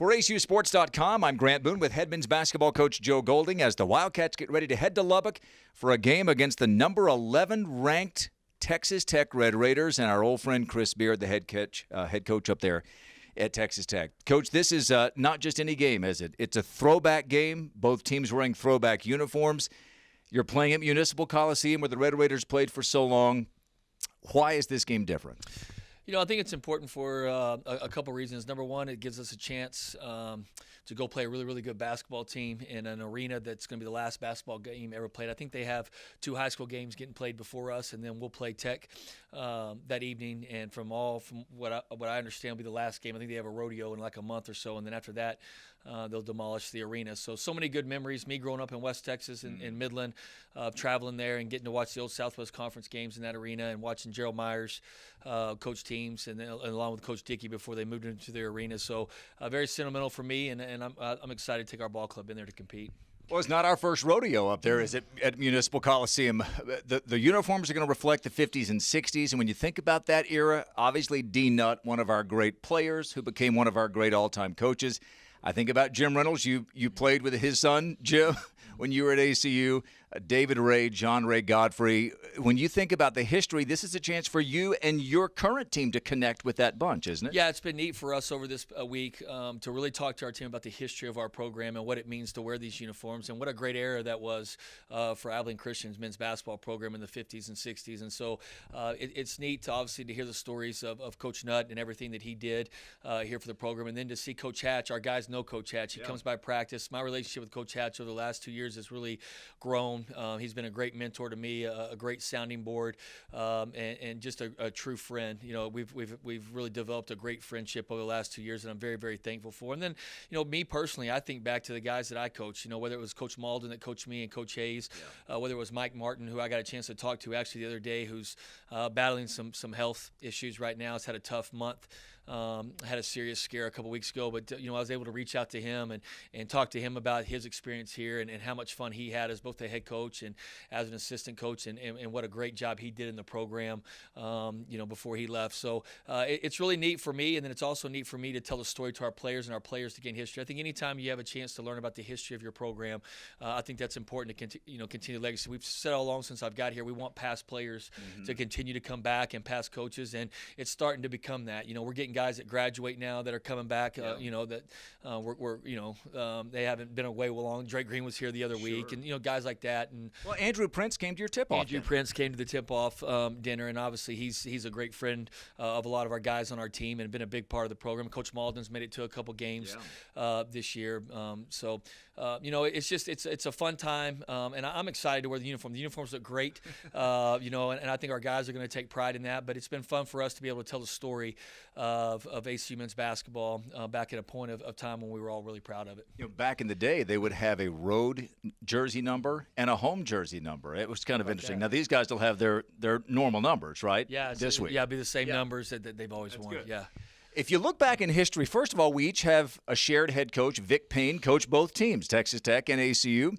For ACUSports.com, I'm Grant Boone with head men's basketball coach Joe Golding as the Wildcats get ready to head to Lubbock for a game against the number 11 ranked Texas Tech Red Raiders and our old friend Chris Beard, the head coach up there at Texas Tech. Coach, this is not just any game, is it? It's a throwback game, both teams wearing throwback uniforms. You're playing at Municipal Coliseum where the Red Raiders played for so long. Why is this game different? You know, I think it's important for a couple reasons. Number one, it gives us a chance to go play a really, really good basketball team in an arena that's going to be the last basketball game ever played. I think they have 2 high school games getting played before us, and then we'll play Tech that evening. And from what I understand will be the last game. I think they have a rodeo in like a month or so, and then after that, they'll demolish the arena. So many good memories. Me growing up in West Texas in Midland, traveling there and getting to watch the old Southwest Conference games in that arena and watching Gerald Myers coach teams and along with Coach Dickey before they moved into their arena. So very sentimental for me, and I'm excited to take our ball club in there to compete. Well, it's not our first rodeo up there, is it, at Municipal Coliseum? The uniforms are going to reflect the 50s and 60s, and when you think about that era, obviously D. Nutt, one of our great players who became one of our great all-time coaches. I think about Jim Reynolds. You played with his son, Jim, when you were at ACU. David Ray, John Ray Godfrey. When you think about the history, this is a chance for you and your current team to connect with that bunch, isn't it? Yeah, it's been neat for us over this week to really talk to our team about the history of our program and what it means to wear these uniforms and what a great era that was for Abilene Christian's men's basketball program in the 50s and 60s. And so it's neat to obviously to hear the stories of Coach Nutt and everything that he did here for the program, and then to see Coach Hatch. Our guys know Coach Hatch. He comes by practice. My relationship with Coach Hatch over the last 2 years has really grown. He's been a great mentor to me, a great sounding board, and just a true friend. You know, we've really developed a great friendship over the last 2 years, and I'm very, very thankful for. And then, you know, me personally, I think back to the guys that I coached. You know, whether it was Coach Malden that coached me and Coach Hayes, whether it was Mike Martin, who I got a chance to talk to actually the other day, who's battling some health issues right now. He's had a tough month. Had a serious scare a couple weeks ago, but I was able to reach out to him and talk to him about his experience here and how much fun he had as both a head coach and as an assistant coach, and what a great job he did in the program, before he left. So it's really neat for me, and then it's also neat for me to tell the story to our players and our players to gain history. I think anytime you have a chance to learn about the history of your program, I think that's important to continue legacy. We've said all along since I've got here, we want past players to continue to come back and past coaches, and it's starting to become that. You know, we're getting guys that graduate now that are coming back. They haven't been away long. Drake Green was here the other week, and guys like that. And well, Andrew Prince came to your tip-off. Andrew Prince came to the tip-off dinner, and obviously he's a great friend of a lot of our guys on our team and been a big part of the program. Coach Malden's made it to a couple games this year. It's a fun time, and I'm excited to wear the uniform. The uniforms look great, and I think our guys are going to take pride in that. But it's been fun for us to be able to tell the story of ACU men's basketball back at a point of time when we were all really proud of it. Back in the day, they would have a road jersey number and a home jersey number. It was kind of interesting. Now, these guys will have their normal numbers, right? Yeah. This week. Yeah, it'll be the same numbers that they've always worn. Good. Yeah. If you look back in history, first of all, we each have a shared head coach. Vic Payne coached both teams, Texas Tech and ACU.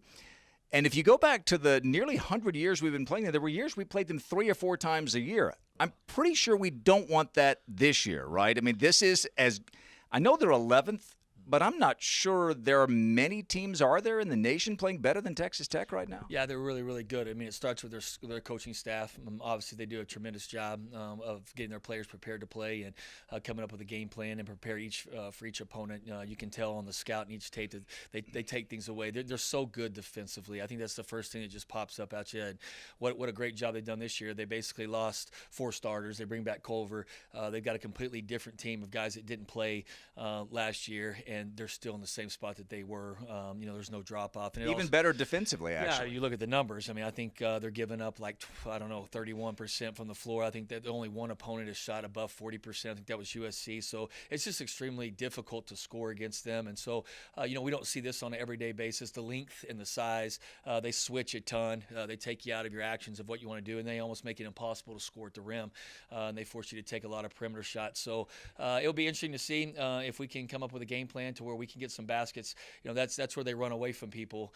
And if you go back to the nearly 100 years we've been playing there were years we played them 3 or 4 times a year. I'm pretty sure we don't want that this year, right? I mean, this is I know they're 11th, but I'm not sure there are many teams, are there, in the nation playing better than Texas Tech right now? Yeah, they're really, really good. I mean, it starts with their coaching staff. Obviously, they do a tremendous job of getting their players prepared to play and coming up with a game plan and prepare for each opponent. You can tell on the scout and each tape that they take things away. They're so good defensively. I think that's the first thing that just pops up at you. And what a great job they've done this year. They basically lost 4 starters. They bring back Culver. They've got a completely different team of guys that didn't play last year, and they're still in the same spot that they were. There's no drop-off. And even better defensively, actually. Yeah, you look at the numbers. I mean, I think they're giving up 31% from the floor. I think that only one opponent has shot above 40%. I think that was USC. So it's just extremely difficult to score against them. And so, we don't see this on an everyday basis. The length and the size, they switch a ton. They take you out of your actions of what you want to do, and they almost make it impossible to score at the rim. And they force you to take a lot of perimeter shots. So it'll be interesting to see if we can come up with a game plan plan to where we can get some baskets. That's where they run away from people.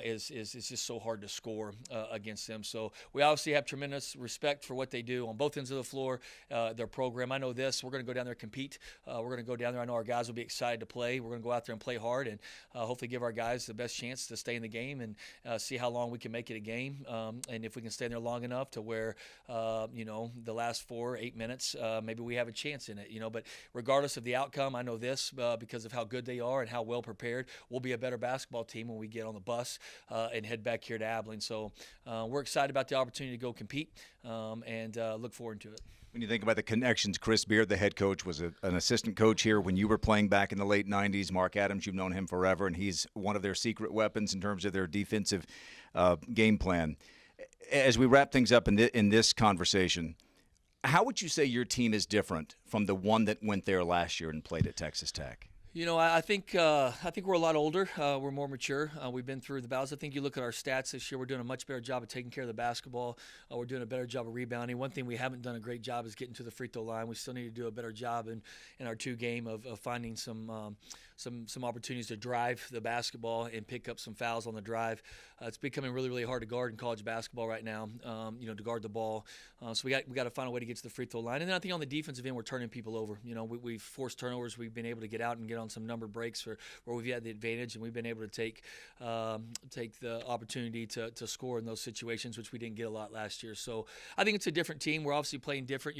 Is just so hard to score against them. So we obviously have tremendous respect for what they do on both ends of the floor. Their program. I know this. We're going to go down there and compete. We're going to go down there. I know our guys will be excited to play. We're going to go out there and play hard and hopefully give our guys the best chance to stay in the game and see how long we can make it a game. And if we can stay in there long enough to where the last 4-8 minutes, maybe we have a chance in it. But regardless of the outcome, I know this because of how good they are and how well prepared. We'll be a better basketball team when we get on the bus and head back here to Abilene. So we're excited about the opportunity to go compete and look forward to it. When you think about the connections, Chris Beard, the head coach, was an assistant coach here when you were playing back in the late 90s. Mark Adams, you've known him forever, and he's one of their secret weapons in terms of their defensive game plan. As we wrap things up in this conversation, how would you say your team is different from the one that went there last year and played at Texas Tech? I think we're a lot older. We're more mature. We've been through the battles. I think you look at our stats this year. We're doing a much better job of taking care of the basketball. We're doing a better job of rebounding. One thing we haven't done a great job is getting to the free throw line. We still need to do a better job in our two game of finding some opportunities to drive the basketball and pick up some fouls on the drive. It's becoming really, really hard to guard in college basketball right now. To guard the ball. So we got to find a way to get to the free throw line. And then I think on the defensive end, we're turning people over. We've forced turnovers. We've been able to get out and get on some numbered breaks where we've had the advantage, and we've been able to take the opportunity to score in those situations, which we didn't get a lot last year. So I think it's a different team. We're obviously playing different.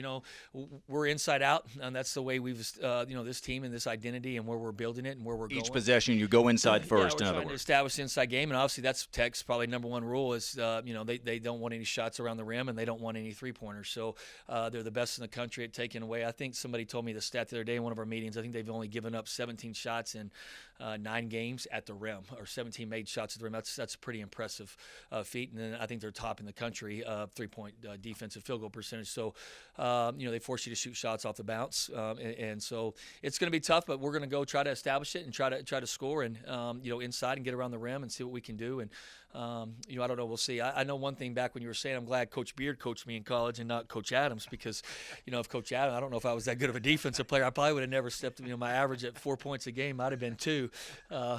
We're inside out, and that's the way we've this team and this identity and where we're building it and where we're going. Each possession, you go inside first. We're in other trying to words, establish the inside game, and obviously that's Tech's probably number one rule is they don't want any shots around the rim and they don't want any three-pointers. So they're the best in the country at taking away. I think somebody told me the stat the other day in one of our meetings. I think they've only given up 17 shots in 9 games at the rim, or 17 made shots at the rim. That's a pretty impressive feat. And then I think they're top in the country three-point defensive field goal percentage. So they force you to shoot shots off the bounce, and so it's going to be tough. But we're going to go try to establish it and try to score and inside and get around the rim and see what we can do. And I don't know. We'll see. I know one thing back when you were saying I'm glad Coach Beard coached me in college and not Coach Adams because, if Coach Adams, I don't know if I was that good of a defensive player. I probably would have never stepped. My average at 4 points a game might have been 2.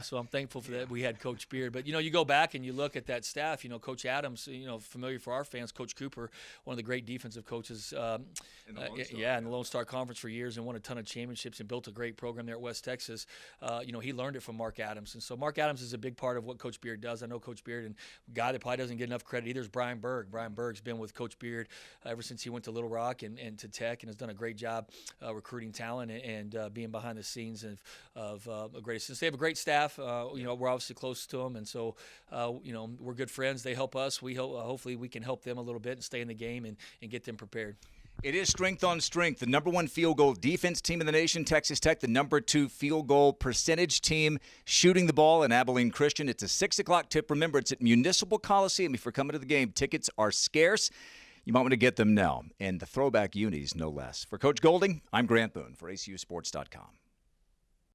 So I'm thankful for that we had Coach Beard. But you go back and you look at that staff. Coach Adams. Familiar for our fans. Coach Cooper, one of the great defensive coaches. In the Lone Star Conference for years and won a ton of championships and built a great program there at West Texas. He learned it from Mark Adams, and so Mark Adams is a big part of what Coach Beard does. I know Coach Beard, and a guy that probably doesn't get enough credit either is Brian Berg. Brian Berg's been with Coach Beard ever since he went to Little Rock and to Tech, and has done a great job recruiting talent and being behind the scenes of a great assistance. They have a great staff. We're obviously close to them, and so we're good friends. They help us. We hope hopefully we can help them a little bit and stay in the game and get them prepared. It is strength on strength. The number 1 field goal defense team in the nation, Texas Tech. The number 2 field goal percentage team shooting the ball in Abilene Christian. It's a 6 o'clock tip. Remember, it's at Municipal Coliseum. If you're coming to the game, tickets are scarce. You might want to get them now. And the throwback unis, no less. For Coach Golding, I'm Grant Boone for ACUSports.com.